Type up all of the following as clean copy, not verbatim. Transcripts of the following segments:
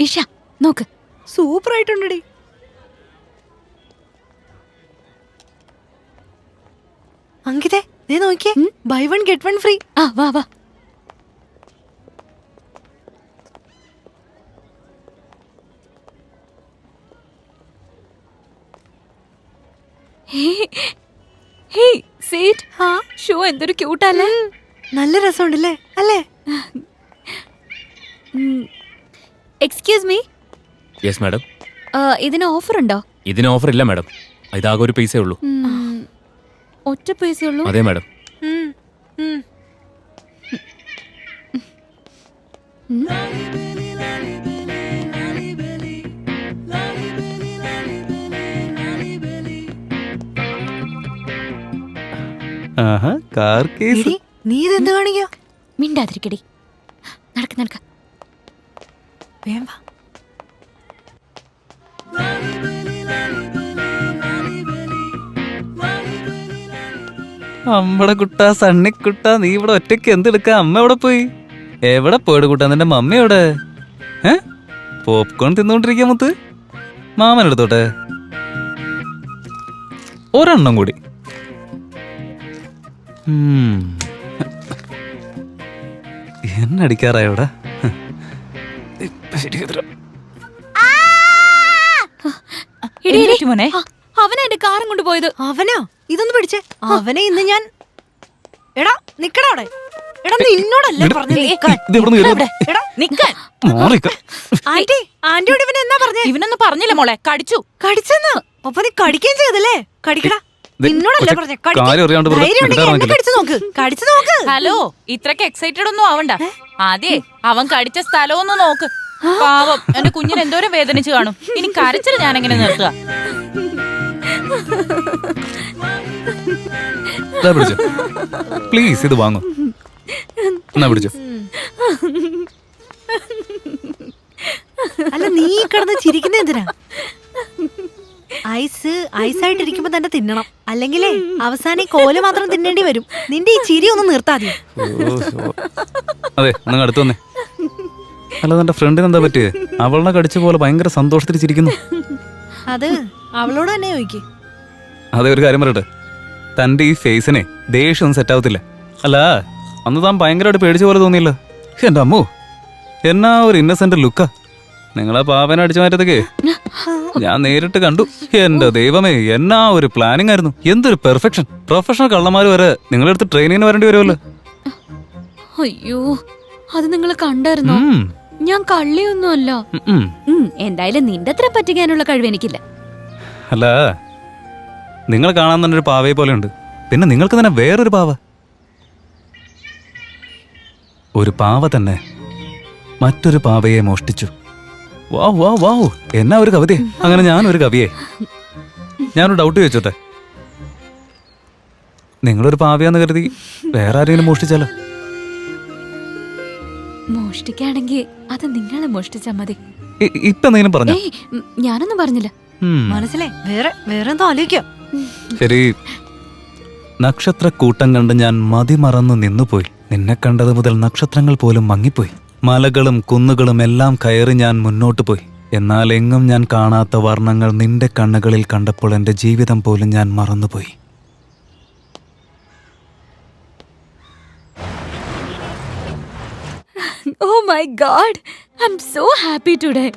ഇഷ നോക്ക്, സൂപ്പർ ആയിട്ടുണ്ടടി. അങ്കിതേ നീ നോക്കിയേ, ബൈ 1 get 1 ഫ്രീ. ആ വാ വാ. ഷോ എന്തൊരു ക്യൂട്ടല്ലേ. നല്ല രസമുണ്ടല്ലേ അല്ലേ? Excuse me. Yes madam. ഇതിന് ഓഫർ ഉണ്ടോ? ഇതിന് ഓഫർ ഇല്ല മാഡം, ഇതാകെ ഒരു പൈസേ ഉള്ളൂ. ഒറ്റ പൈസേ ഉള്ളൂ? അതെ മാഡം. നീ ഇതെന്ത് കാണിക്കോ? മിണ്ടാതിരിക്കടി, നടക്ക നടക്ക. വേം വാ. അമ്മടെ കുട്ട, സണ്ണിക്കുട്ട, നീ ഇവിടെ ഒറ്റയ്ക്ക് എന്തെടുക്കാ? അമ്മ എവിടെ പോയി? എവിടെ പോയിട്ട് കുട്ടാ? നിന്റെ മമ്മി എവിടെ? പോപ്കോൺ തിന്നോണ്ടിരിക്കാ മുത്ത്. മാമൻ എടുത്തോട്ടെ ഒരെണ്ണം കൂടി. എന്നടിക്കാറായ ഇവിടെ? അവനെ എന്റെ കാറും കൊണ്ട് പോയത്. അവനോ? ഇതൊന്ന് പിടിച്ചേ. അവനെ ഇന്ന് ഞാൻ. എടാ നിക്കടാ അവിടെ. എടാ നിന്നോടല്ലേ പറഞ്ഞു നിക്കാൻ. ആന്റി, ആന്റിയോട് ഇവൻ എന്നാ പറഞ്ഞേ? ഇവനൊന്നും പറഞ്ഞില്ല മോളെ, കടിച്ചു. കടിച്ചെന്ന്? അപ്പൊ നീ കടിക്കുകയും ചെയ്തല്ലേ? കടിക്കടാ. നിന്നോടല്ലേ പറഞ്ഞേ? കടിച്ചു നോക്ക്, കടിച്ചു നോക്ക്. ഹലോ, ഇത്രക്ക് എക്സൈറ്റഡ് ഒന്നും ആവണ്ട. ആദ്യേ അവൻ കടിച്ച സ്ഥലം ഒന്ന് നോക്ക്. പാവം, എന്റെ കുഞ്ഞിന് എന്തോരം വേദനിച്ചു കാണും. ഇനി കരച്ചിൽ ഞാൻ എങ്ങനെ നിർത്തുക? പ്ലീസ് ഇത് വാങ്ങൂ. എന്നാ പിടിച്ചോ. അല്ല നീ കിടന്ന് ചിരിക്കുന്ന എന്തിനാ? ഐസായിട്ടിരിക്കുമ്പോ തന്നെ തിന്നണം, അല്ലെങ്കിലേ അവസാനം കോല് മാത്രം തിന്നേണ്ടി വരും. നിന്റെ ഈ ചിരി ഒന്ന് നിർത്താതെ. അതെ, ഒന്ന് അടുത്ത് വന്നേ. അല്ല എന്റെ ഫ്രണ്ടിന് എന്താ പറ്റിയേ? അവളെ കടിച്ച പോലെ ഭയങ്കര സന്തോഷത്തിൽ ചിരിക്കുന്നു. അത് അവളോട് തന്നെ ചോദിക്ക്. അതെ, ഒരു കാര്യം പറയട്ടെ, തന്റെ ഈ ഫേസിനെ ദേഷ്യം ഒന്നും സെറ്റ് ആവത്തില്ല. അല്ല അന്ന് താൻ ഭയങ്കരമായിട്ട് പേടിച്ച പോലെ തോന്നിയില്ല. എന്റെ അമ്മോ, എന്നാ ഒരു ഇന്നസെന്റ് ലുക്കാ. നിങ്ങളെ പാവനെ അടിച്ചു മാറ്റത്തേക്ക് ഞാൻ നേരിട്ട് കണ്ടു. എന്റെ ദൈവമേ, എന്നാ ഒരു പ്ലാനിങ് ആയിരുന്നു. എന്തൊരു പെർഫെക്ഷൻ. പ്രൊഫഷണൽ കള്ളന്മാര് വരെ നിങ്ങളെടുത്ത് ട്രെയിനിങ്ങിന് വരേണ്ടി വരുമല്ലോ. അയ്യോ, അത് നിങ്ങൾ കണ്ടായിരുന്നോ? ഞാൻ കള്ളിയൊന്നുമല്ല. എന്തായാലും നിന്റെ അത്ര പറ്റിക്കാനുള്ള കഴിവ് എനിക്കില്ല. അല്ല, നിങ്ങൾ കാണാൻ തന്നെ ഒരു പാവയെ പോലെ ഉണ്ട്. പിന്നെ നിങ്ങൾക്ക് തന്നെ വേറൊരു പാവ. ഒരു പാവ തന്നെ മറ്റൊരു പാവയെ മോഷ്ടിച്ചു. വാ വാ വാ, എന്നാ ഒരു കവിതയെ. അങ്ങനെ ഞാനൊരു കവിയെ. ഞാനൊരു ഡൗട്ട് ചോദിച്ചോട്ടെ, നിങ്ങളൊരു പാവയാന്ന് കരുതി വേറെ ആരെങ്കിലും മോഷ്ടിച്ചാലോ? മോഷ്ടിക്കാണെങ്കിൽ അത് നിങ്ങളെ മോഷ്ടിച്ചാ മതി. ഇപ്പൊ എന്തെങ്കിലും പറഞ്ഞോ? ഞാനൊന്നും പറഞ്ഞില്ല. മനസ്സിലായി. വേറെ എന്തോ ആലോചിക്കോ? ശരി. നക്ഷത്രക്കൂട്ടം കണ്ട് ഞാൻ മതിമറന്നു നിന്നുപോയി. നിന്നെ കണ്ടത് മുതൽ നക്ഷത്രങ്ങൾ പോലും മങ്ങിപ്പോയി. മലകളും കുന്നുകളും എല്ലാം കയറി ഞാൻ മുന്നോട്ട് പോയി. എന്നാൽ എങ്ങും ഞാൻ കാണാത്ത വർണ്ണങ്ങൾ നിന്റെ കണ്ണുകളിൽ കണ്ടപ്പോൾ എൻ്റെ ജീവിതം പോലും ഞാൻ മറന്നുപോയി. Oh my God! I'm so happy today.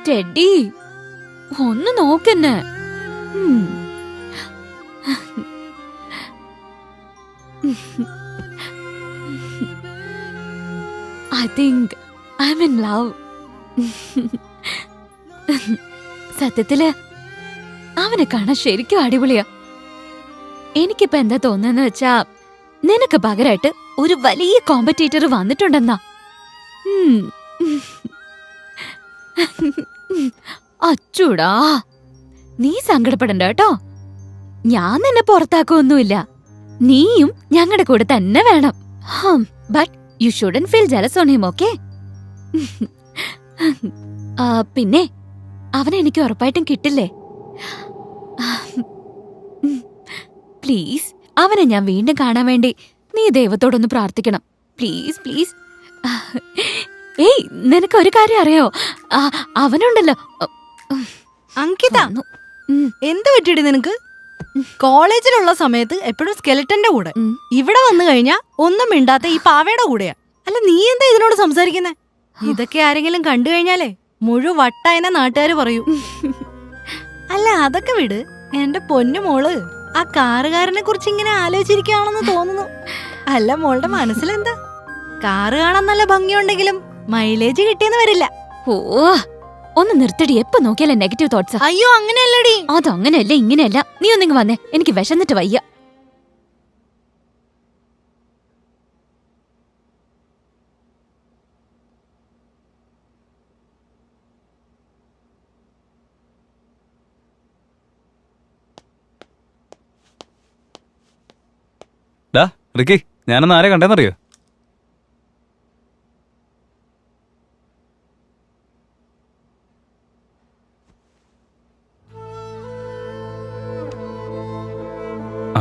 Teddy, ഒന്ന് നോക്കെന്നെ. I think I'm in love. സത്യത്തില് അവനെ കാണാൻ ശരിക്കും അടിപൊളിയാ. എനിക്കിപ്പോ എന്താ തോന്നുന്നെന്ന് വെച്ചാ നിനക്ക് പകരമായിട്ട് ഒരു വലിയ കോമ്പറ്റീറ്റർ വന്നിട്ടുണ്ടെന്നാ. അച്ചൂടാ, നീ സങ്കടപ്പെടണ്ട കേട്ടോ. ഞാൻ നിന്നെ പുറത്താക്കൊന്നുമില്ല. നീയും ഞങ്ങളുടെ കൂടെ തന്നെ വേണം. But you shouldn't feel jealous on him, okay? പിന്നെ അവനെ എനിക്ക് ഉറപ്പായിട്ടും കിട്ടില്ലേ? പ്ലീസ്, അവനെ ഞാൻ വീണ്ടും കാണാൻ വേണ്ടി നീ ദൈവത്തോടൊന്ന് പ്രാർത്ഥിക്കണം. Please please. ഏയ്, നിനക്ക് ഒരു കാര്യം അറിയോ? അവനുണ്ടല്ലോ. അങ്കിത, എന്ത് പറ്റിയിടി നിനക്ക്? കോളേജിലുള്ള സമയത്ത് എപ്പോഴും സ്കെലറ്റന്റെ കൂടെ, ഇവിടെ വന്നു കഴിഞ്ഞാ ഒന്നും മിണ്ടാത്ത ഈ പാവയുടെ കൂടെയാ. അല്ല, നീ എന്താ ഇതിനോട് സംസാരിക്കുന്നേ? ഇതൊക്കെ ആരെങ്കിലും കണ്ടു കഴിഞ്ഞാലേ മുഴുവട്ടായനെ നാട്ടുകാര് പറയൂ. അല്ല, അതൊക്കെ വിട്. എന്റെ പൊന്നു മോള് ആ കാറുകാരനെ കുറിച്ച് ഇങ്ങനെ ആലോചിച്ചിരിക്കുകയാണെന്ന് തോന്നുന്നു. അല്ല, മോളുടെ മനസ്സിലെന്താ? കാറ് കാണാൻ നല്ല ഭംഗിയുണ്ടെങ്കിലും മൈലേജ് കിട്ടിയെന്ന് വരില്ല. ഓ, ഒന്ന് നിർത്തടി. എപ്പോ നോക്കിയാലേ നെഗറ്റീവ് തോട്ട്സ്. അയ്യോ, അങ്ങനെയല്ലടി. അതങ്ങനെയല്ല, ഇങ്ങനെയല്ല. നീ ഒന്നിങ്ങ് വന്നേ, എനിക്ക് വിശന്നിട്ട് വയ്യ. ഡാ റിക്കി, ഞാനൊന്ന് ആരെ കണ്ടെന്നറിയോ?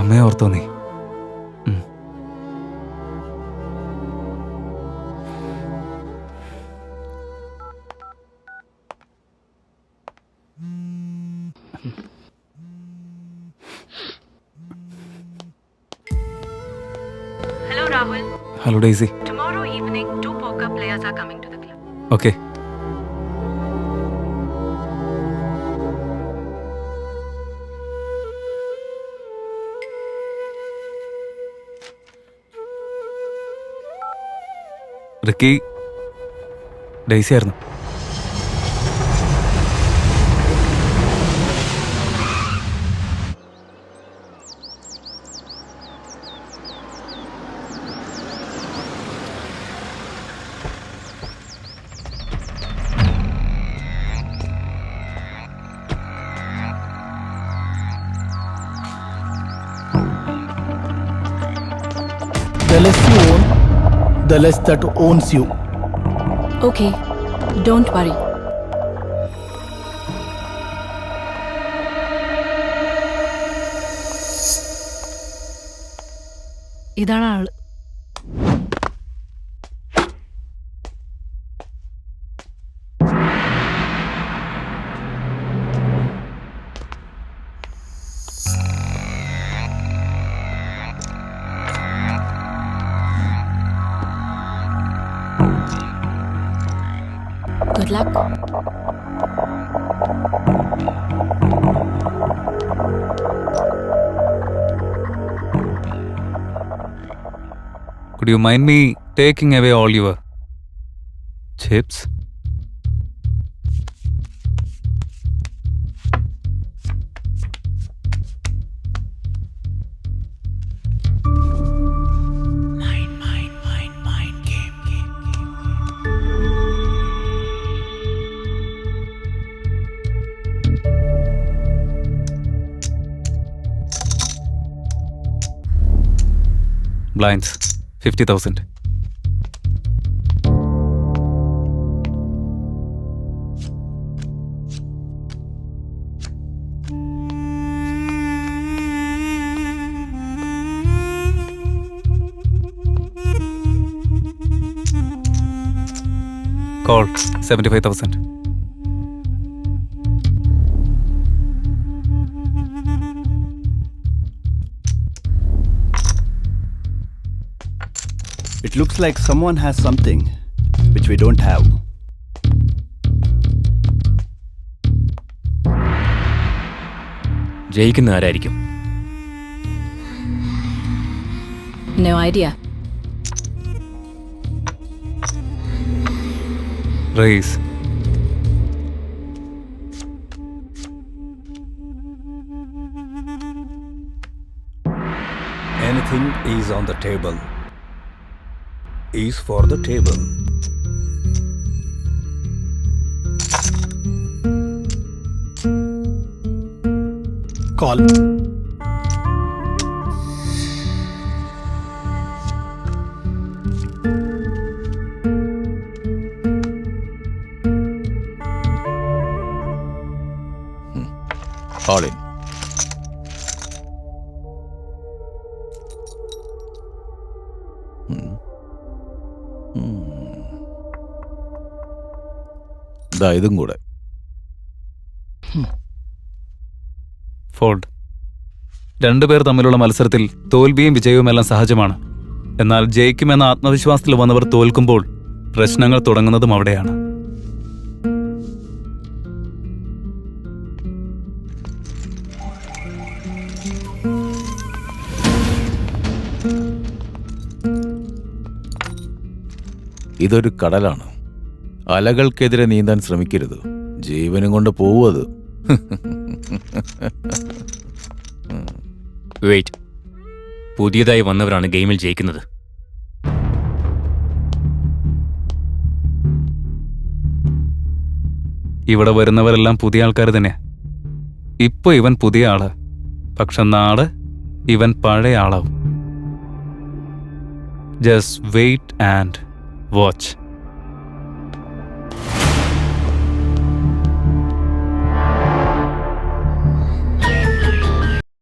അമ്മയെ ഓർത്തോ നീ? Hello Rahul. Hello Daisy. Tomorrow evening 2 poker players are coming to the club. Okay. Ricky, Daisy ആയിരുന്നു. The less you own, the less that owns you. Okay, don't worry. ഇതാണ് ആള്. Good luck. Could you mind me taking away all your chips? Blinds, 50,000. Call 75,000. It looks like someone has something which we don't have. ജയിക്കുന്ന ആരായിരിക്കും? No idea. Race. Anything is on the table is for the table. Call. All in. ദാ ഇതും കൂടെ. Fold. രണ്ടുപേർ തമ്മിലുള്ള മത്സരത്തിൽ തോൽവിയും വിജയവുമെല്ലാം സഹജമാണ്. എന്നാൽ ജയിക്കുമെന്ന ആത്മവിശ്വാസത്തിൽ വന്നവർ തോൽക്കുമ്പോൾ പ്രശ്നങ്ങൾ തുടങ്ങുന്നതും അവിടെയാണ്. ഇതൊരു കടലാണ്. അലകൾക്കെതിരെ നീന്താൻ ശ്രമിക്കരുത്. ജീവനും കൊണ്ട് പോവത്. വെയിറ്റ്. പുതിയതായി വന്നവരാണ് ഗെയിമിൽ ജയിക്കുന്നത്. ഇവിടെ വരുന്നവരെല്ലാം പുതിയ ആൾക്കാർ തന്നെയാ. ഇപ്പൊ ഇവൻ പുതിയ ആള്, പക്ഷെ നാളെ ഇവൻ പഴയ ആളാവും. Just wait and watch.